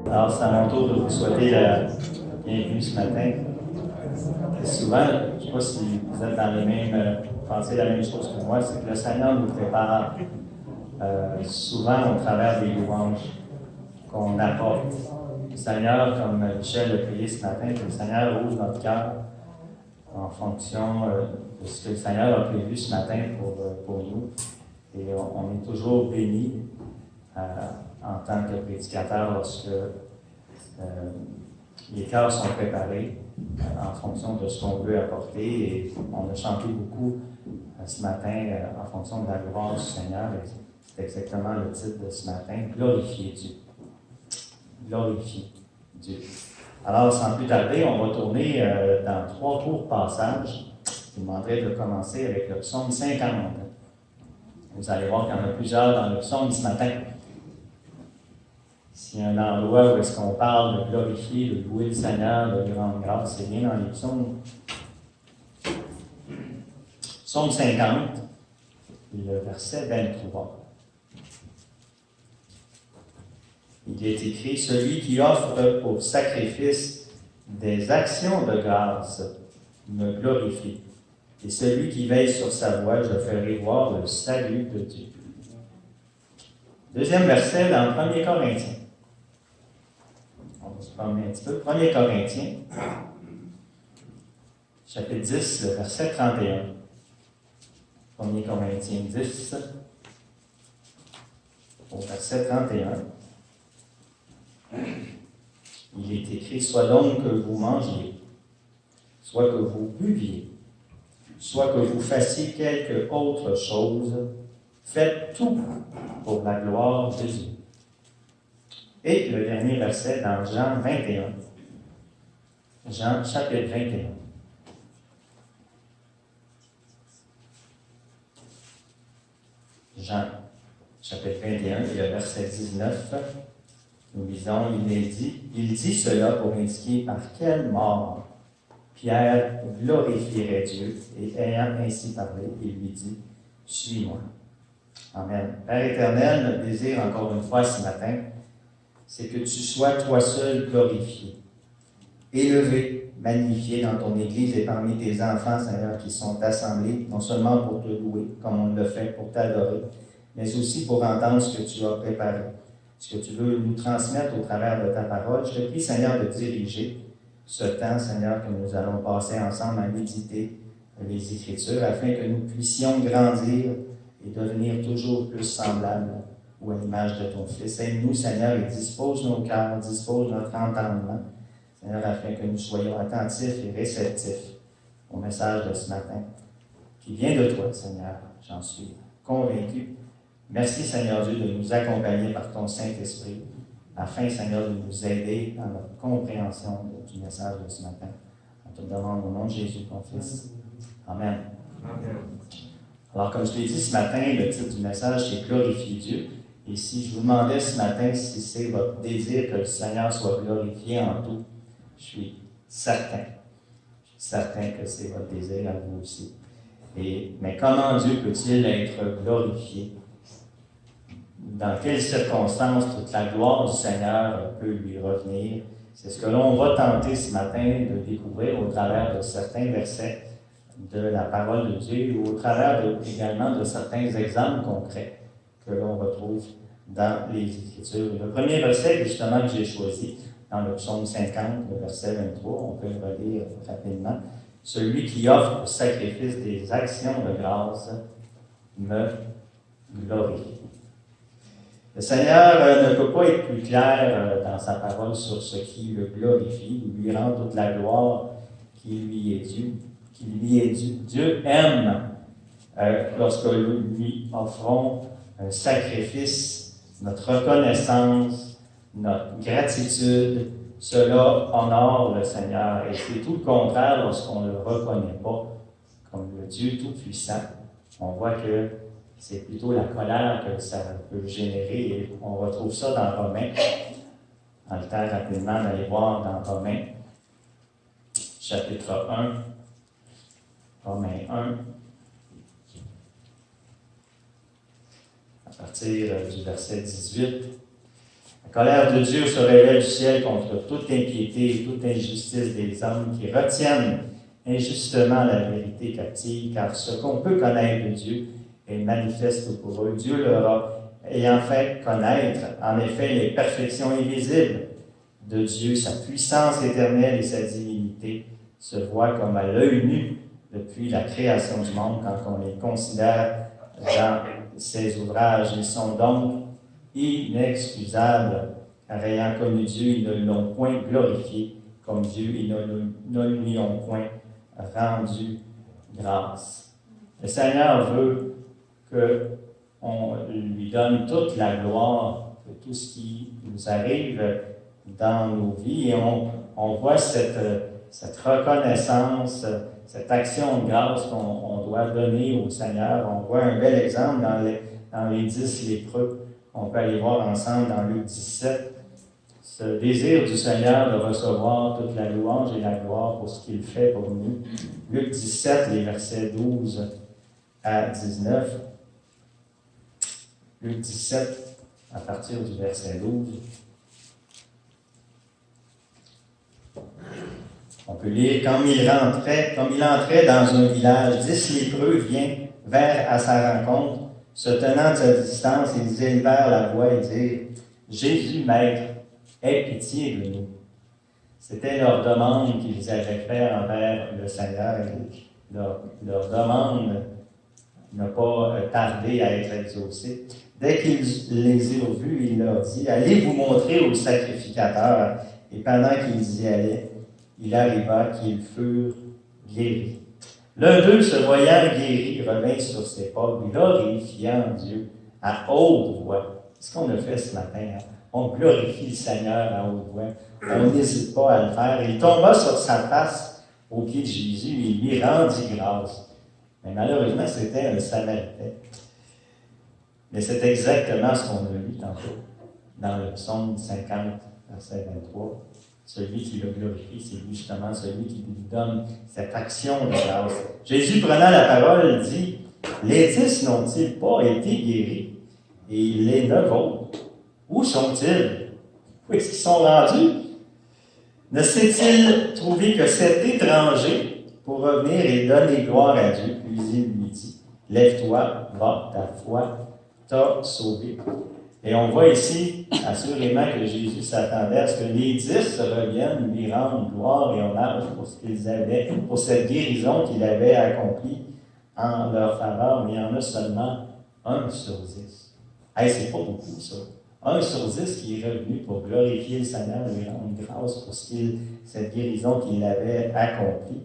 Alors, c'est à mon tour de vous souhaiter la bienvenue ce matin. Et souvent, je ne sais pas si vous êtes dans les mêmes, pensez la même chose que moi, c'est que le Seigneur nous prépare souvent au travers des louanges qu'on apporte. Le Seigneur, comme Michel l'a prié ce matin, que le Seigneur ouvre notre cœur en fonction de ce que le Seigneur a prévu ce matin pour nous. Et on est toujours béni en tant que prédicateur lorsque les cœurs sont préparés en fonction de ce qu'on veut apporter. Et on a chanté beaucoup ce matin en fonction de la gloire du Seigneur. Et c'est exactement le titre de ce matin, Glorifier Dieu. Glorifier Dieu. Alors, sans plus tarder, on va tourner dans 3 courts passages. Je vous demanderai de commencer avec le psaume 50. Vous allez voir qu'il y en a plusieurs dans le psaume ce matin. S'il y a un endroit où est-ce qu'on parle de glorifier, de louer le Seigneur, de grande grâce, c'est bien dans les psaumes. Psaume 50, le verset 23. Il est écrit, « Celui qui offre pour sacrifice des actions de grâce me glorifie. Et celui qui veille sur sa voie, je ferai voir le salut de Dieu. » Deuxième verset dans 1 Corinthiens. On va se promener un petit peu. 1 Corinthiens, chapitre 10, le verset 31. 1 Corinthiens 10, au verset 31. Il est écrit, « Soit donc que vous mangiez, soit que vous buviez, soit que vous fassiez quelque autre chose, faites tout pour la gloire de Dieu. » Et le dernier verset dans Jean 21. Jean, chapitre 21. Jean, chapitre 21, et le verset 19. Nous lisons, il dit cela pour indiquer par quelle mort Pierre glorifierait Dieu, et ayant ainsi parlé, il lui dit, « Suis-moi. » Amen. Père éternel, notre désir encore une fois ce matin, c'est que tu sois toi seul glorifié, élevé, magnifié dans ton Église et parmi tes enfants, Seigneur, qui sont assemblés, non seulement pour te louer, comme on le fait, pour t'adorer, mais aussi pour entendre ce que tu as préparé, ce que tu veux nous transmettre au travers de ta parole. Je te prie, Seigneur, de diriger ce temps, Seigneur, que nous allons passer ensemble à méditer les Écritures, afin que nous puissions grandir et devenir toujours plus semblables ou à l'image de ton Fils. Aide-nous, Seigneur, et dispose nos cœurs, dispose notre entendement, Seigneur, afin que nous soyons attentifs et réceptifs au message de ce matin, qui vient de toi, Seigneur, j'en suis convaincu. Merci, Seigneur Dieu, de nous accompagner par ton Saint-Esprit, afin, Seigneur, de nous aider dans notre compréhension du message de ce matin. On te demande au nom de Jésus, ton Fils. Amen. Amen. Alors, comme je l'ai dit ce matin, le titre du message, c'est « Glorifier Dieu ». Et si je vous demandais ce matin si c'est votre désir que le Seigneur soit glorifié en tout, je suis certain. Je suis certain que c'est votre désir à vous aussi. Mais comment Dieu peut-il être glorifié? Dans quelles circonstances toute la gloire du Seigneur peut lui revenir? C'est ce que l'on va tenter ce matin de découvrir au travers de certains versets de la parole de Dieu ou au travers également de certains exemples concrets que l'on retrouve dans les Écritures. Le premier verset, justement, que j'ai choisi dans le psaume 50, le verset 23, on peut le relire rapidement. « Celui qui offre au sacrifice des actions de grâce me glorifie. » Le Seigneur ne peut pas être plus clair dans sa parole sur ce qui le glorifie, ou lui rend toute la gloire qui lui est due. Dieu aime lorsque nous lui offrons un sacrifice, notre reconnaissance, notre gratitude. Cela honore le Seigneur. Et c'est tout le contraire lorsqu'on ne le reconnaît pas comme le Dieu Tout-Puissant. On voit que c'est plutôt la colère que ça peut générer. Et on retrouve ça dans Romains. En le temps rapidement d'aller voir dans Romains, chapitre 1. Romains 1. À partir du verset 18. La colère de Dieu se révèle du ciel contre toute impiété et toute injustice des hommes qui retiennent injustement la vérité captive, car ce qu'on peut connaître de Dieu est manifeste pour eux. Dieu leur a ayant fait connaître, en effet, les perfections invisibles de Dieu, sa puissance éternelle et sa divinité se voient comme à l'œil nu depuis la création du monde quand on les considère dans ses ouvrages. Ils sont donc inexcusables, car ayant connu Dieu, ils ne l'ont point glorifié comme Dieu, ils ne lui ont point rendu grâce. Le Seigneur veut qu'on lui donne toute la gloire de tout ce qui nous arrive dans nos vies et on voit cette reconnaissance, cette action de grâce qu'on doit donner au Seigneur. On voit un bel exemple dans les 10 lépreux. On peut aller voir ensemble dans Luc 17. Ce désir du Seigneur de recevoir toute la louange et la gloire pour ce qu'il fait pour nous. Luc 17, les versets 12 à 19. Luc 17, à partir du verset 12. On peut lire, comme il entrait dans un village, 10 lépreux vinrent à sa rencontre, se tenant à sa distance, ils élevèrent la voix et dirent, Jésus, Maître, aie pitié de nous. C'était leur demande qu'ils avaient faite envers le Seigneur. Leur demande n'a pas tardé à être exaucée. Dès qu'ils les eurent vus, il leur dit, allez vous montrer au sacrificateur. Et pendant qu'ils y allaient, il arriva qu'ils furent guéris. L'un d'eux, se voyant guéri, revint sur ses pas, glorifiant Dieu à haute voix. C'est ce qu'on a fait ce matin. Hein? On glorifie le Seigneur à haute voix. On n'hésite pas à le faire. Il tomba sur sa face aux pieds de Jésus et il lui rendit grâce. Mais malheureusement, c'était un Samaritain. Mais c'est exactement ce qu'on a lu tantôt dans le psaume 50, verset 23. Celui qui le glorifie, c'est justement celui qui lui donne cette action de grâce. Jésus, prenant la parole, dit, les 10 n'ont-ils pas été guéris? Et les 9 autres, où sont-ils? Où est-ce qu'ils sont rendus? Ne s'est-il trouvé que cet étranger pour revenir et donner gloire à Dieu? Puis il lui dit, lève-toi, va, ta foi t'a sauvé. Et on voit ici, assurément, que Jésus s'attendait à ce que les 10 reviennent lui rendre gloire et hommage pour ce qu'ils avaient, pour cette guérison qu'il avait accomplie en leur faveur, mais il y en a seulement 1 sur 10. Hey, c'est pas beaucoup, ça. 1 sur 10 qui est revenu pour glorifier le Seigneur et lui rendre grâce pour cette guérison qu'il avait accomplie.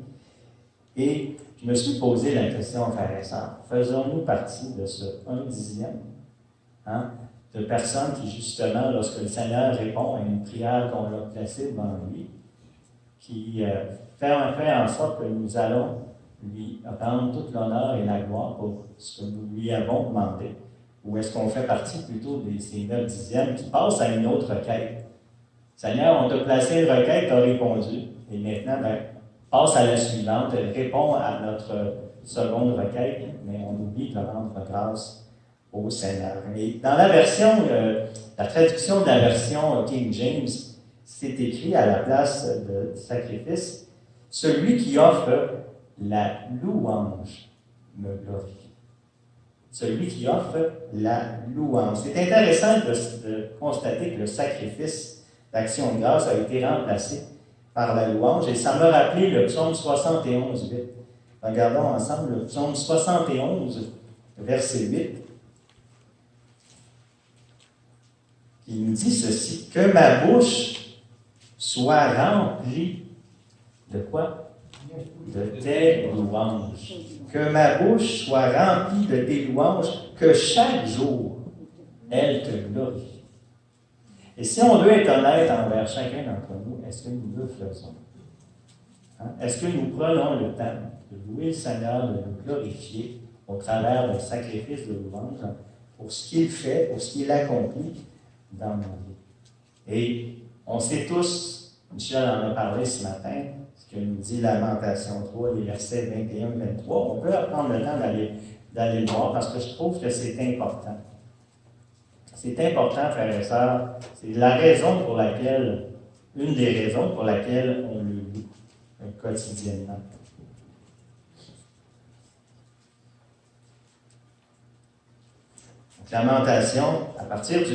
Et je me suis posé la question, frères et sœurs, faisons-nous partie de ce 1/10? Hein? De personnes qui, justement, lorsque le Seigneur répond à une prière qu'on a placée devant lui, qui fait en sorte que nous allons lui rendre toute l'honneur et la gloire pour ce que nous lui avons demandé, ou est-ce qu'on fait partie plutôt de ces 9/10 qui passent à une autre requête? Seigneur, on t'a placé une requête, tu as répondu, et maintenant, passe à la suivante, réponds à notre seconde requête, mais on oublie de rendre grâce au Seigneur. Et dans la version, la traduction de la version King James, c'est écrit à la place de sacrifice, celui qui offre la louange me glorifie. Celui qui offre la louange. C'est intéressant de constater que le sacrifice d'action de grâce a été remplacé par la louange, et ça m'a rappelé le psaume 71, 8. Regardons ensemble le psaume 71, verset 8. Il nous dit ceci, que ma bouche soit remplie de quoi? De tes louanges. Que ma bouche soit remplie de tes louanges, que chaque jour, elle te glorifie. Et si on veut être honnête envers chacun d'entre nous, est-ce que nous le faisons? Hein? Est-ce que nous prenons le temps de louer le Seigneur, de le glorifier au travers d'un sacrifice de louange pour ce qu'il fait, pour ce qu'il accomplit dans nos vies? Et on sait tous, Michel en a parlé ce matin, ce que nous dit Lamentation 3, les versets 21-23. On peut prendre le temps d'aller le voir parce que je trouve que c'est important. C'est important, frères et sœurs. C'est la raison pour laquelle, une des raisons pour laquelle on le lit quotidiennement. Lamentation, à partir du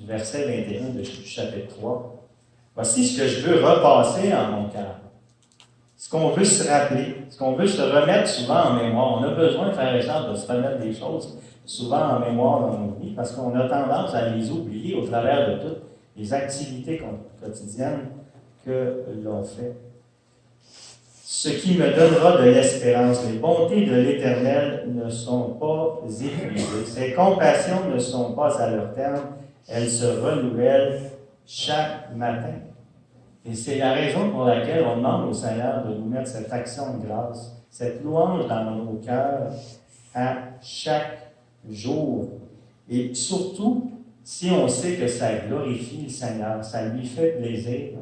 verset 21 du chapitre 3. Voici ce que je veux repasser en mon cœur. Ce qu'on veut se rappeler, ce qu'on veut se remettre souvent en mémoire. On a besoin, frères et sœurs, de se remettre des choses souvent en mémoire dans nos vies parce qu'on a tendance à les oublier au travers de toutes les activités quotidiennes que l'on fait. Ce qui me donnera de l'espérance. Les bontés de l'Éternel ne sont pas épuisées. Ses compassions ne sont pas à leur terme. Elles se renouvellent chaque matin. Et c'est la raison pour laquelle on demande au Seigneur de nous mettre cette action de grâce, cette louange dans nos cœurs à chaque jour. Et surtout, si on sait que ça glorifie le Seigneur, ça lui fait plaisir,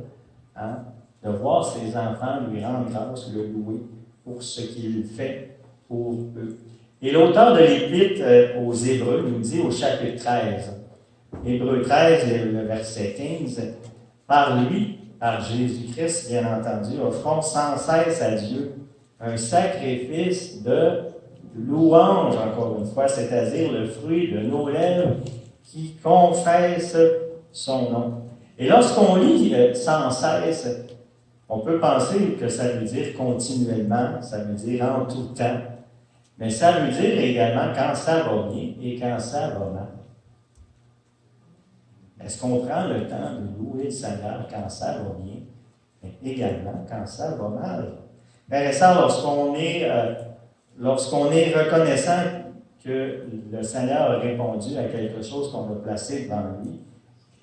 hein, de voir ses enfants lui rendre grâce, le louer pour ce qu'il fait pour eux. Et l'auteur de l'Épître aux Hébreux nous dit au chapitre 13, Hébreux 13, le verset 15, par lui, par Jésus-Christ, bien entendu, offrons sans cesse à Dieu un sacrifice de louange, encore une fois, c'est-à-dire le fruit de nos lèvres qui confesse son nom. Et lorsqu'on lit sans cesse, on peut penser que ça veut dire continuellement, ça veut dire en tout temps, mais ça veut dire également quand ça va bien et quand ça va mal. Est-ce qu'on prend le temps de louer le Seigneur quand ça va bien, mais également quand ça va mal? Frères et sœurs, lorsqu'on est reconnaissant que le Seigneur a répondu à quelque chose qu'on a placé devant lui,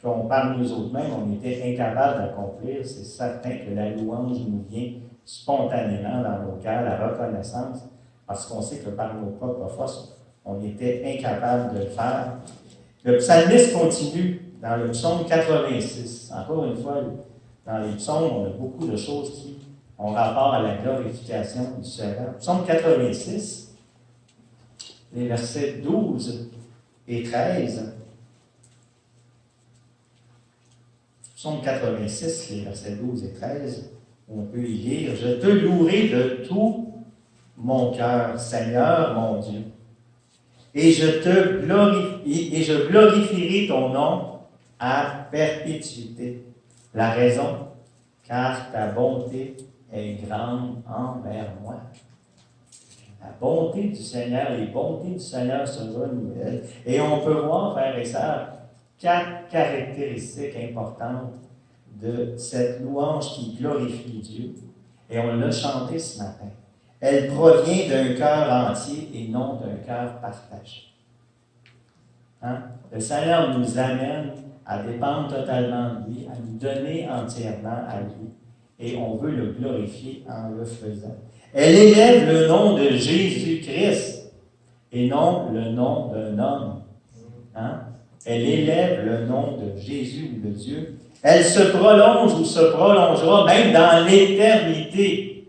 qu'on par nous autres-mêmes, on était incapables d'accomplir, c'est certain que la louange nous vient spontanément dans nos cœurs, la reconnaissance, parce qu'on sait que par nos propres forces, on était incapable de le faire. Le psalmiste continue dans le psaume 86. Encore une fois, dans les psaumes, on a beaucoup de choses qui ont rapport à la glorification du Seigneur. Psaume 86, les versets 12 et 13. Psaume 86, les versets 12 et 13, on peut y lire « Je te louerai de tout mon cœur, Seigneur mon Dieu, et je glorifierai ton nom à perpétuité. La raison, car ta bonté est grande envers moi. » La bonté du Seigneur, les bontés du Seigneur se renouvellent. Et on peut voir, frères et sœurs, 4 caractéristiques importantes de cette louange qui glorifie Dieu. Et on l'a chanté ce matin. Elle provient d'un cœur entier et non d'un cœur partagé. Hein? Le Seigneur nous amène à dépendre totalement de lui, à nous donner entièrement à lui. Et on veut le glorifier en le faisant. Elle élève le nom de Jésus-Christ et non le nom d'un homme. Hein? Elle élève le nom de Jésus ou de Dieu. Elle se prolonge ou se prolongera même dans l'éternité.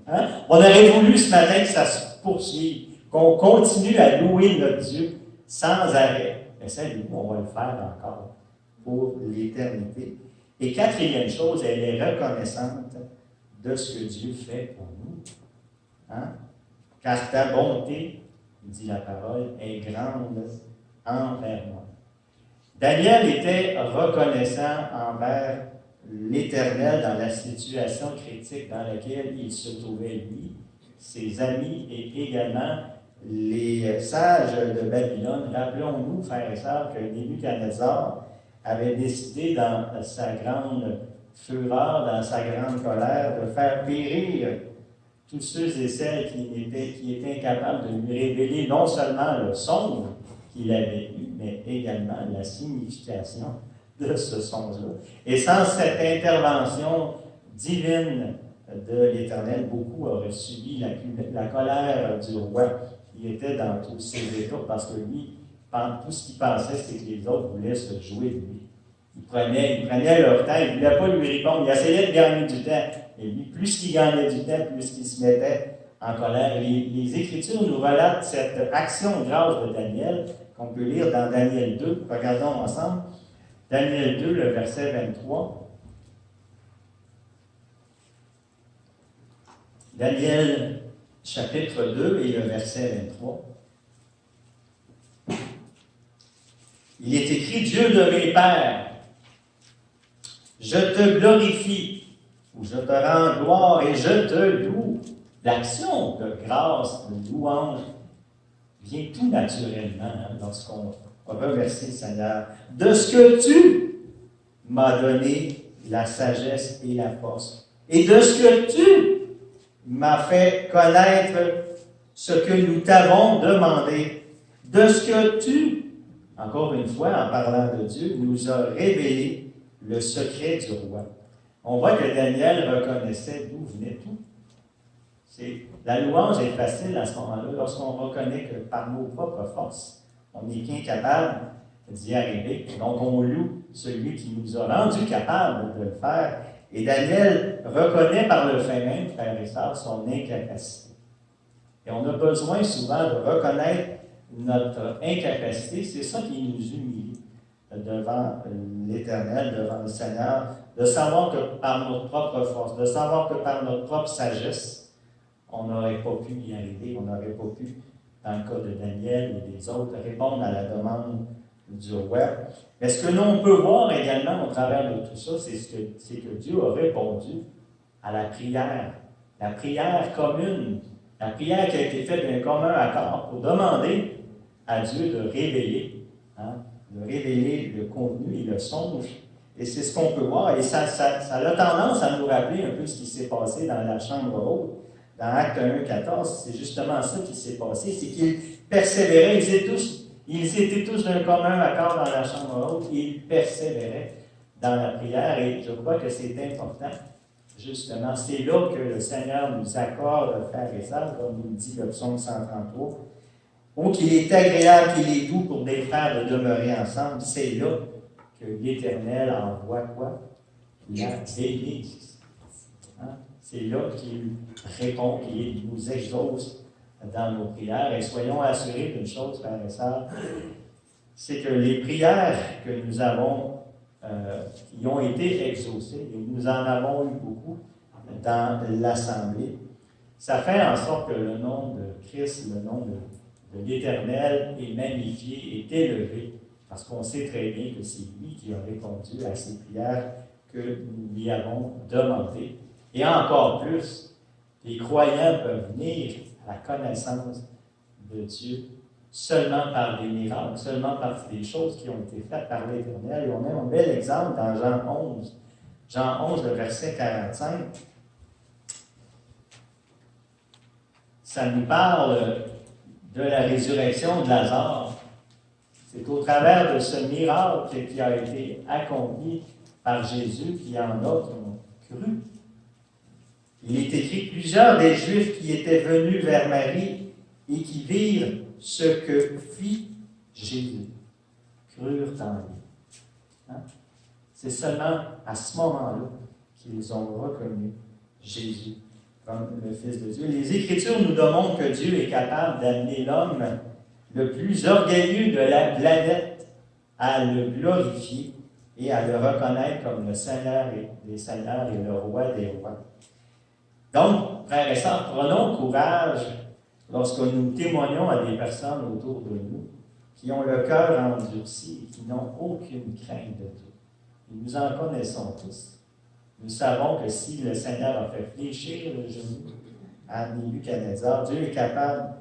Hein? On aurait voulu ce matin que ça se poursuive, qu'on continue à louer notre Dieu sans arrêt. Mais ça, on va le faire encore pour l'éternité. Et quatrième chose, elle est reconnaissante de ce que Dieu fait pour nous. Hein? Car ta bonté, dit la parole, est grande envers moi. Daniel était reconnaissant envers l'Éternel dans la situation critique dans laquelle il se trouvait lui, ses amis et également les sages de Babylone. Rappelons-nous, frères et sœurs, que Nebuchadnezzar avait décidé dans sa grande fureur, dans sa grande colère, de faire périr tous ceux et celles qui étaient incapables de lui révéler non seulement le songe qu'il avait eu, mais également la signification de ce songe-là. Et sans cette intervention divine de l'Éternel, beaucoup auraient subi la colère du roi qui était dans tous ses états, parce que lui, tout ce qu'il pensait, c'est que les autres voulaient se jouer de lui. Ils prenaient leur temps, ils ne voulaient pas lui répondre, ils essayaient de gagner du temps. Et lui, plus qu'il gagnait du temps, plus qu'il se mettait en colère. Les Écritures nous relatent cette action de grâce de Daniel qu'on peut lire dans Daniel 2. Regardons ensemble. Daniel 2, le verset 23. Daniel, chapitre 2 et le verset 23. Il est écrit, Dieu de mes pères, je te glorifie, ou je te rends gloire et je te loue. L'action de grâce, de louange, vient tout naturellement lorsqu'on remercie le Seigneur de ce que tu m'as donné la sagesse et la force, et de ce que tu m'as fait connaître ce que nous t'avons demandé, de ce que tu, encore une fois, en parlant de Dieu, nous as révélé le secret du roi. On voit que Daniel reconnaissait d'où venait tout. La louange est facile à ce moment-là, lorsqu'on reconnaît que par nos propres forces, on n'est qu'incapable d'y arriver. Donc, on loue celui qui nous a rendu capable de le faire. Et Daniel reconnaît par le fait même, frères et sœurs, son incapacité. Et on a besoin souvent de reconnaître notre incapacité. C'est ça qui nous humilie devant l'Éternel, devant le Seigneur, de savoir que par notre propre force, de savoir que par notre propre sagesse, on n'aurait pas pu y arriver, on n'aurait pas pu, dans le cas de Daniel et des autres, répondre à la demande du roi. Mais ce que l'on peut voir également au travers de tout ça, c'est que Dieu a répondu à la prière commune, la prière qui a été faite d'un commun accord pour demander à Dieu de révéler le contenu et le songe. Et c'est ce qu'on peut voir. Et ça a tendance à nous rappeler un peu ce qui s'est passé dans la chambre haute. Dans Acte 1, 14, c'est justement ça qui s'est passé. C'est qu'ils persévéraient. Ils étaient tous d'un commun accord dans la chambre haute et ils persévéraient dans la prière. Et je crois que c'est important. Justement, c'est là que le Seigneur nous accorde, frères et sœurs, comme nous dit le psaume 133. Oh, qu'il est agréable, qu'il est doux pour des frères de demeurer ensemble. C'est là que l'Éternel envoie quoi? La bénédiction. C'est là qu'il répond, qu'il nous exauce dans nos prières. Et soyons assurés d'une chose, frères et sœurs, c'est que les prières que nous avons, qui ont été exaucées, et nous en avons eu beaucoup dans l'Assemblée, ça fait en sorte que le nom de Christ, le nom de l'Éternel est magnifié, est élevé, parce qu'on sait très bien que c'est lui qui a répondu à ces prières que nous lui avons demandées. Et encore plus, les croyants peuvent venir à la connaissance de Dieu seulement par des miracles, seulement par des choses qui ont été faites par l'Éternel. Et on a un bel exemple dans Jean 11. Jean 11, le verset 45. Ça nous parle de la résurrection de Lazare. C'est au travers de ce miracle qui a été accompli par Jésus qu'il y en a qui ont cru. Il est écrit, plusieurs des Juifs qui étaient venus vers Marie et qui virent ce que fit Jésus, crurent en lui. C'est seulement à ce moment-là qu'ils ont reconnu Jésus comme le Fils de Dieu. Les Écritures nous démontrent que Dieu est capable d'amener l'homme le plus orgueilleux de la planète à le glorifier et à le reconnaître comme le Seigneur des Seigneurs et le Roi des Rois. Donc, frères et sœurs, prenons courage lorsque nous témoignons à des personnes autour de nous qui ont le cœur endurci et qui n'ont aucune crainte de Dieu. Et nous en connaissons tous. Nous savons que si le Seigneur a fait fléchir le genou à Nebuchadnezzar, Dieu est capable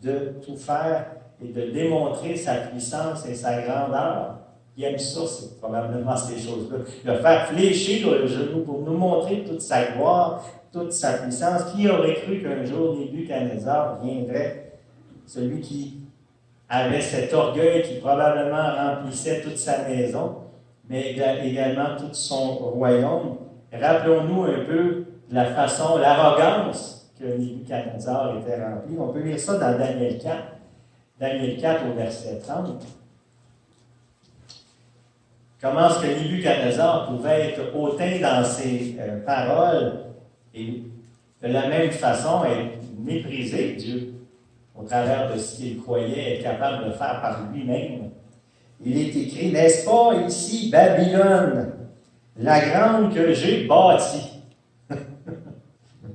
de tout faire et de démontrer sa puissance et sa grandeur. Il aime ça, c'est probablement ces choses-là. De faire fléchir le genou pour nous montrer toute sa gloire, toute sa puissance. Qui aurait cru qu'un jour Nebuchadnezzar viendrait, celui qui avait cet orgueil qui probablement remplissait toute sa maison, mais également tout son royaume. Rappelons-nous un peu la façon, l'arrogance que Nebuchadnezzar était rempli. On peut lire ça dans Daniel 4. Daniel 4 au verset 30. Comment est-ce que Nebuchadnezzar pouvait être hautain dans ses paroles et de la même façon être méprisé, Dieu. au travers de ce qu'il croyait être capable de faire par lui-même. Il est écrit, n'est-ce pas ici Babylone, la grande que j'ai bâtie?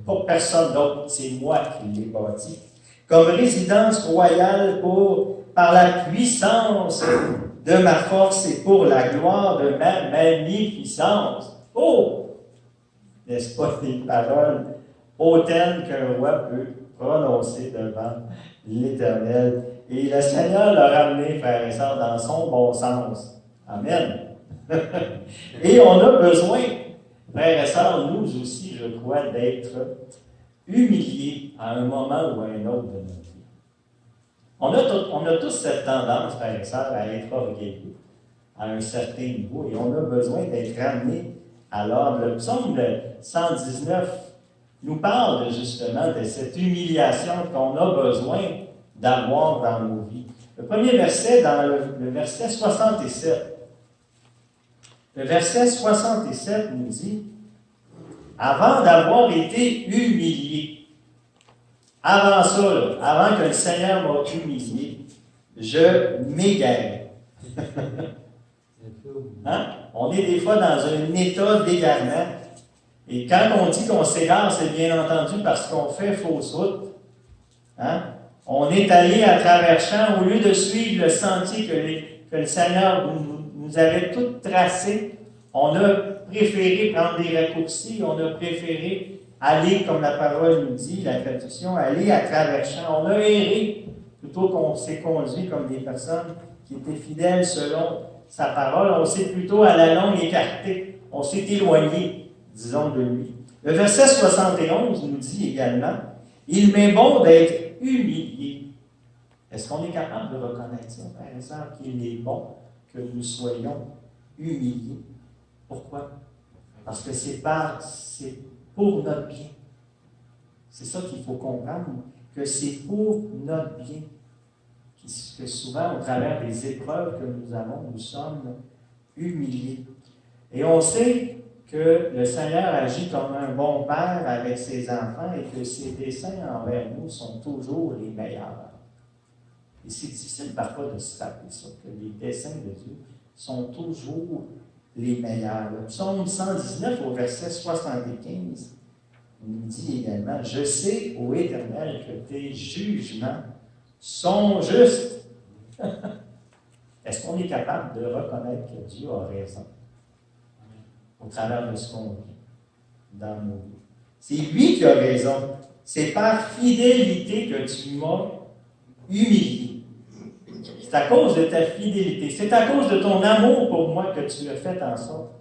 Pas personne d'autre, c'est moi qui l'ai bâtie. Comme résidence royale par la puissance de ma force et pour la gloire de ma magnificence. Oh! N'est-ce pas des paroles hautaines qu'un roi peut prononcer devant l'Éternel? Et le Seigneur l'a ramené, frères et sœurs, dans son bon sens. Amen. Et on a besoin, frères et sœurs, nous aussi, je crois, d'être humiliés à un moment ou à un autre de notre vie. On a tous cette tendance, frères et sœurs, à être orgueilleux à un certain niveau, et on a besoin d'être ramenés à l'ordre. Le psaume 119 nous parle justement de cette humiliation qu'on a besoin d'avoir dans nos vies. Le premier verset, dans le verset 67. Le verset 67 nous dit, « Avant d'avoir été humilié, avant ça, avant que le Seigneur m'a humilié, je m'égarais. » Hein? On est des fois dans un état d'égarement. Et quand on dit qu'on s'égare, c'est bien entendu parce qu'on fait fausse route. Hein? On est allé à travers champs au lieu de suivre le sentier que le Seigneur nous avait tout tracé. On a préféré prendre des raccourcis, on a préféré aller, comme la parole nous dit, la traduction, aller à travers champs. On a erré plutôt qu'on s'est conduit comme des personnes qui étaient fidèles selon sa parole. On s'est plutôt à la longue écarté. On s'est éloigné, disons, de lui. Le verset 71 nous dit également, « Il m'est bon d'être humilié. » Est-ce qu'on est capable de reconnaître ça, par exemple, qu'il est bon que nous soyons humiliés? Pourquoi? Parce que c'est pour notre bien. C'est ça qu'il faut comprendre, que c'est pour notre bien. Que souvent, au travers des épreuves que nous avons, nous sommes humiliés. Et on sait que le Seigneur agit comme un bon père avec ses enfants et que ses desseins envers nous sont toujours les meilleurs. Et c'est difficile parfois de se rappeler ça, que les desseins de Dieu sont toujours les meilleurs. Le psaume 119 au verset 75 nous dit également, « Je sais, ô Éternel, que tes jugements sont justes. » Est-ce qu'on est capable de reconnaître que Dieu a raison au travers de ce qu'on vit dans nos vies? C'est lui qui a raison. C'est par fidélité que tu m'as humilié. C'est à cause de ta fidélité. C'est à cause de ton amour pour moi que tu as fait en sorte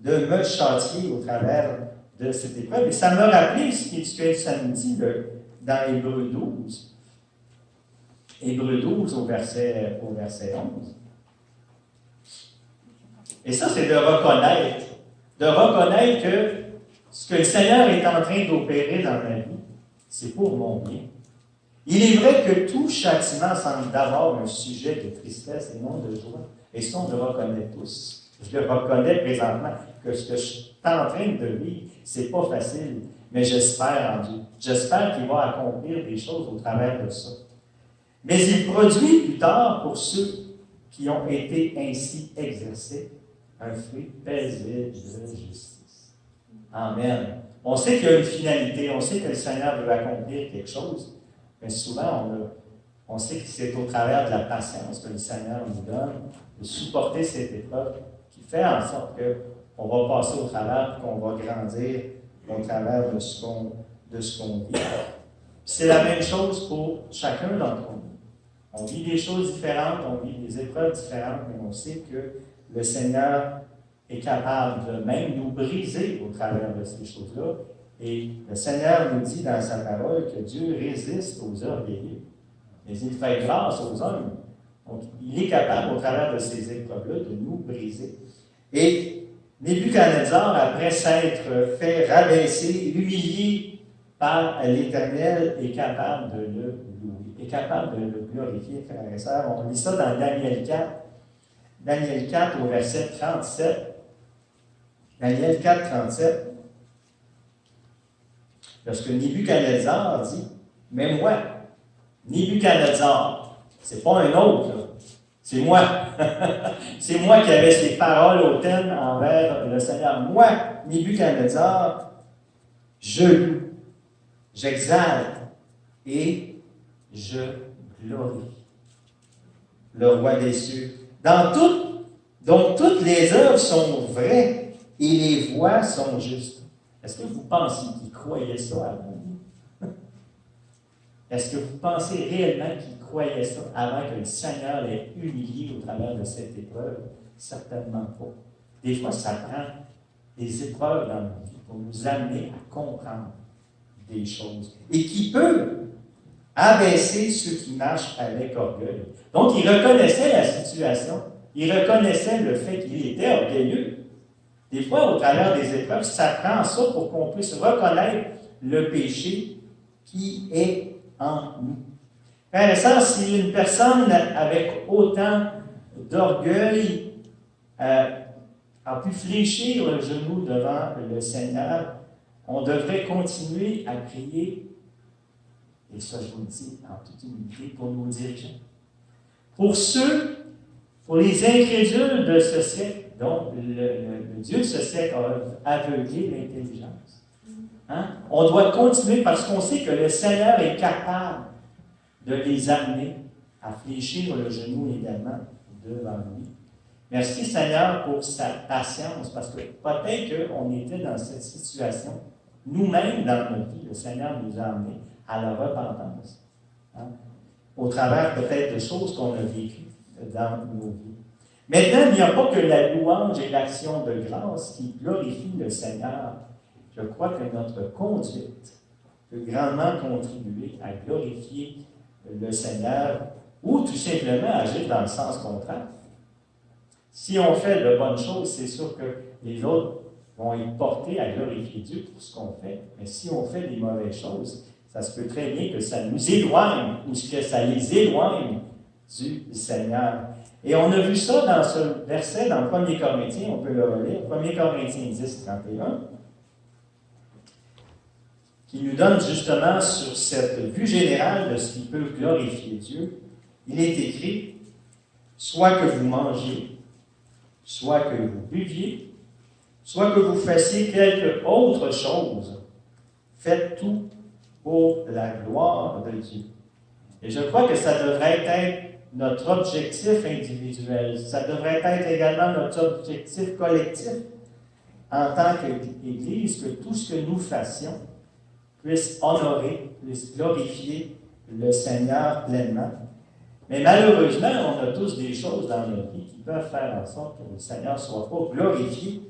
de me châtier au travers de cette épreuve. Et ça me rappelé ce que ça nous dit dans Hébreux 12. Hébreux 12 au verset 11. Et ça, c'est de reconnaître que ce que le Seigneur est en train d'opérer dans ma vie, c'est pour mon bien. Il est vrai que tout châtiment semble d'abord un sujet de tristesse et non de joie. Et ça, on le reconnaît tous. Je le reconnais présentement que ce que je suis en train de vivre, c'est pas facile, mais j'espère en Dieu. J'espère qu'il va accomplir des choses au travers de ça. Mais il produit plus tard, pour ceux qui ont été ainsi exercés, un fruit paisible de justice. Amen. On sait qu'il y a une finalité, on sait que le Seigneur veut accomplir quelque chose, mais souvent on sait que c'est au travers de la patience que le Seigneur nous donne, de supporter cette épreuve, qui fait en sorte qu'on va passer au travers, qu'on va grandir au travers de ce qu'on vit. C'est la même chose pour chacun d'entre nous. On vit des choses différentes, on vit des épreuves différentes, mais on sait que le Seigneur est capable de même nous briser au travers de ces choses-là. Et le Seigneur nous dit dans sa parole que Dieu résiste aux orgueilleux, mais il fait grâce aux hommes. Donc, il est capable, au travers de ces épreuves-là, de nous briser. Et Nebuchadnezzar, après s'être fait rabaisser, humilié par l'Éternel, est capable de le louer, est capable de le glorifier, frères et sœurs. On lit ça dans Daniel 4. Daniel 4 au verset 37. Daniel 4, 37. Lorsque Nebuchadnezzar dit, « Mais moi, Nebuchadnezzar, c'est pas un autre, là. C'est moi. C'est moi qui avais ces paroles hautaines envers le Seigneur. Moi, Nebuchadnezzar, je loue, j'exalte et je glorifie le roi des cieux. Donc toutes les œuvres sont vraies et les voies sont justes. Est-ce que vous pensez qu'il croyait ça avant? Est-ce que vous pensez réellement qu'il croyait ça avant que le Seigneur l'ait humilié au travers de cette épreuve? Certainement pas. Des fois, ça prend des épreuves dans notre vie pour nous amener à comprendre des choses. Et qui peut abaisser ceux qui marchent avec orgueil. Donc, il reconnaissait la situation. Il reconnaissait le fait qu'il était orgueilleux. Des fois, au travers des épreuves, ça prend ça pour qu'on puisse reconnaître le péché qui est en nous. Par essence, si une personne avec autant d'orgueil a pu fléchir le genou devant le Seigneur, on devrait continuer à prier, et ça je vous le dis en toute humilité, pour nos dirigeants. Pour les incrédules de ce siècle, dont le Dieu de ce siècle a aveuglé l'intelligence. Hein? On doit continuer parce qu'on sait que le Seigneur est capable de les amener à fléchir le genou également devant lui. Merci Seigneur pour sa patience, parce que peut-être qu'on était dans cette situation, nous-mêmes dans notre vie, le Seigneur nous a amenés à la repentance. Hein? Au travers peut-être de choses qu'on a vécues dans nos vies. Maintenant, il n'y a pas que la louange et l'action de grâce qui glorifient le Seigneur. Je crois que notre conduite peut grandement contribuer à glorifier le Seigneur ou tout simplement agir dans le sens contraire. Si on fait de bonnes choses, c'est sûr que les autres vont être portés à glorifier Dieu pour ce qu'on fait. Mais si on fait des mauvaises choses, ça se peut très bien que ça nous éloigne ou que ça les éloigne du Seigneur. Et on a vu ça dans ce verset, dans 1 Corinthiens, on peut le relire, 1 Corinthiens 10, 31, qui nous donne justement sur cette vue générale de ce qui peut glorifier Dieu. Il est écrit, soit que vous mangiez, soit que vous buviez, soit que vous fassiez quelque autre chose, faites tout pour la gloire de Dieu. Et je crois que ça devrait être notre objectif individuel. Ça devrait être également notre objectif collectif en tant qu'Église, que tout ce que nous fassions puisse honorer, puisse glorifier le Seigneur pleinement. Mais malheureusement, on a tous des choses dans notre vie qui peuvent faire en sorte que le Seigneur ne soit pas glorifié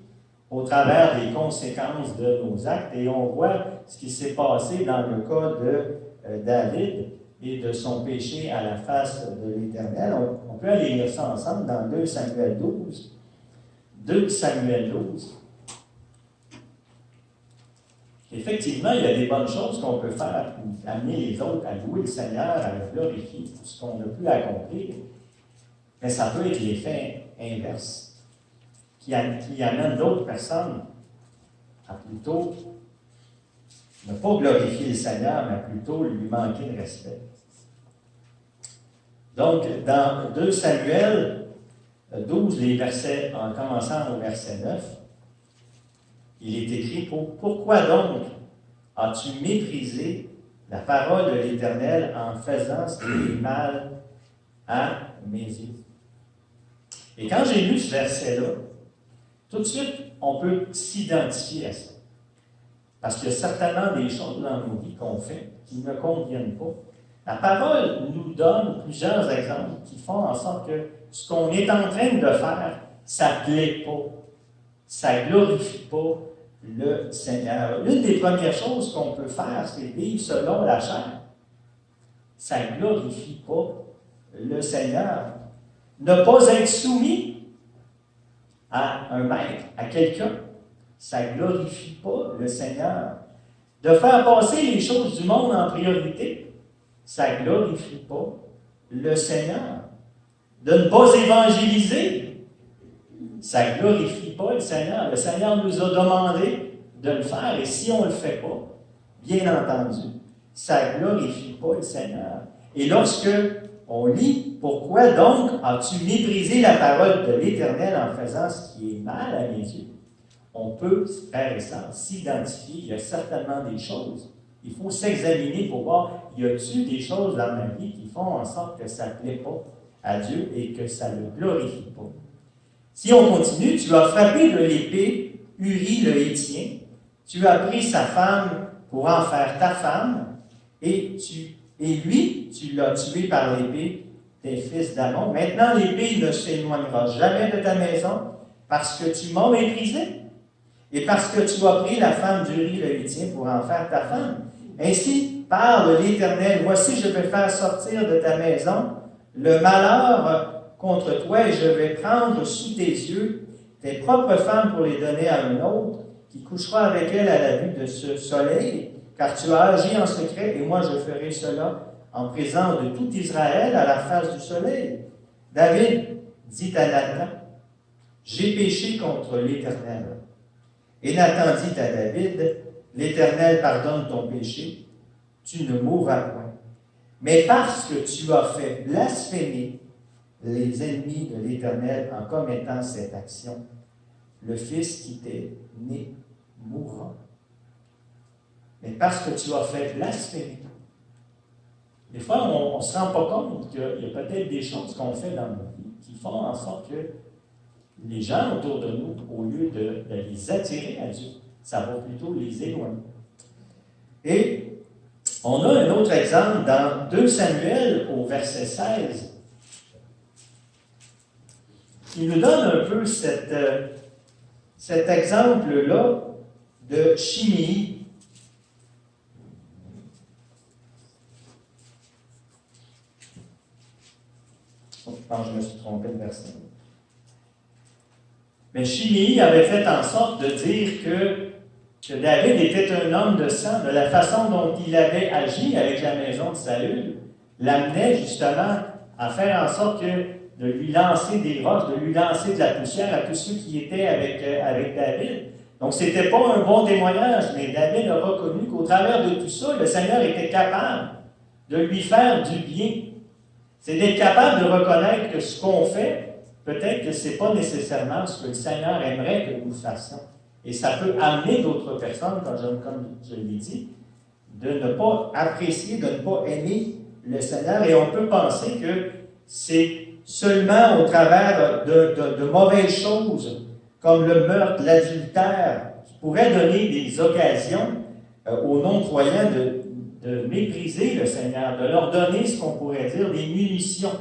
au travers des conséquences de nos actes. Et on voit ce qui s'est passé dans le cas de David et de son péché à la face de l'Éternel. On peut aller lire ça ensemble dans 2 Samuel 12. 2 Samuel 12. Effectivement, il y a des bonnes choses qu'on peut faire pour amener les autres à louer le Seigneur, à le glorifier pour ce qu'on a pu accomplir. Mais ça peut être l'effet inverse, qui amène d'autres personnes à plutôt ne pas glorifier le Seigneur, mais plutôt lui manquer de respect. Donc, dans 2 Samuel 12, les versets, en commençant au verset 9, il est écrit, pourquoi donc as-tu méprisé la parole de l'Éternel en faisant ce qui est mal à mes yeux? Et quand j'ai lu ce verset-là, tout de suite, on peut s'identifier à ça. Parce qu'il y a certainement des choses dans nos vies qu'on fait qui ne conviennent pas. La parole nous donne plusieurs exemples qui font en sorte que ce qu'on est en train de faire, ça ne plaît pas. Ça ne glorifie pas le Seigneur. L'une des premières choses qu'on peut faire, c'est vivre selon la chair. Ça ne glorifie pas le Seigneur. Ne pas être soumis à un maître, à quelqu'un, ça ne glorifie pas le Seigneur. De faire passer les choses du monde en priorité, ça ne glorifie pas le Seigneur. De ne pas évangéliser, ça ne glorifie pas le Seigneur. Le Seigneur nous a demandé de le faire, et si on ne le fait pas, bien entendu, ça ne glorifie pas le Seigneur. Et lorsque on lit « Pourquoi donc as-tu méprisé la parole de l'Éternel en faisant ce qui est mal à mes yeux? » On peut, frères et sœurs, s'identifier. Il y a certainement des choses. Il faut s'examiner pour voir, y a-t-il des choses dans ma vie qui font en sorte que ça ne plaît pas à Dieu et que ça ne le glorifie pas. Si on continue, tu as frappé de l'épée Uri le Hétien, tu as pris sa femme pour en faire ta femme, et lui, tu l'as tué par l'épée des fils d'Amon. Maintenant, l'épée ne s'éloignera jamais de ta maison, parce que tu m'as méprisé, et parce que tu as pris la femme d'Uri le Hétien pour en faire ta femme. Ainsi parle l'Éternel, voici, je vais faire sortir de ta maison le malheur contre toi, et je vais prendre sous tes yeux tes propres femmes pour les donner à un autre, qui couchera avec elle à la vue de ce soleil, car tu as agi en secret, et moi je ferai cela en présence de tout Israël à la face du soleil. David dit à Nathan, j'ai péché contre l'Éternel. Et Nathan dit à David, l'Éternel pardonne ton péché, tu ne mourras point. Mais parce que tu as fait blasphémer les ennemis de l'Éternel en commettant cette action, le fils qui t'est né mourra. Mais parce que tu as fait blasphémer. Des fois, on ne se rend pas compte qu'il y a peut-être des choses qu'on fait dans nos vies qui font en sorte que les gens autour de nous, au lieu de les attirer à Dieu, ça va plutôt les éloigner. Et on a un autre exemple dans 2 Samuel au verset 16. Il nous donne un peu cet exemple-là de Shimei. Je pense que je me suis trompé de verset. Mais Shimei avait fait en sorte de dire que David était un homme de sang, de la façon dont il avait agi avec la maison de Saül, l'amenait justement à faire en sorte de lui lancer des roches, de lui lancer de la poussière à tous ceux qui étaient avec David. Donc, ce n'était pas un bon témoignage, mais David a reconnu qu'au travers de tout ça, le Seigneur était capable de lui faire du bien. C'est d'être capable de reconnaître que ce qu'on fait, peut-être que ce n'est pas nécessairement ce que le Seigneur aimerait que nous fassions. Et ça peut amener d'autres personnes, comme je l'ai dit, de ne pas apprécier, de ne pas aimer le Seigneur. Et on peut penser que c'est seulement au travers de mauvaises choses, comme le meurtre, l'adultère, qui pourraient donner des occasions aux non-croyants de mépriser le Seigneur, de leur donner ce qu'on pourrait dire des munitions.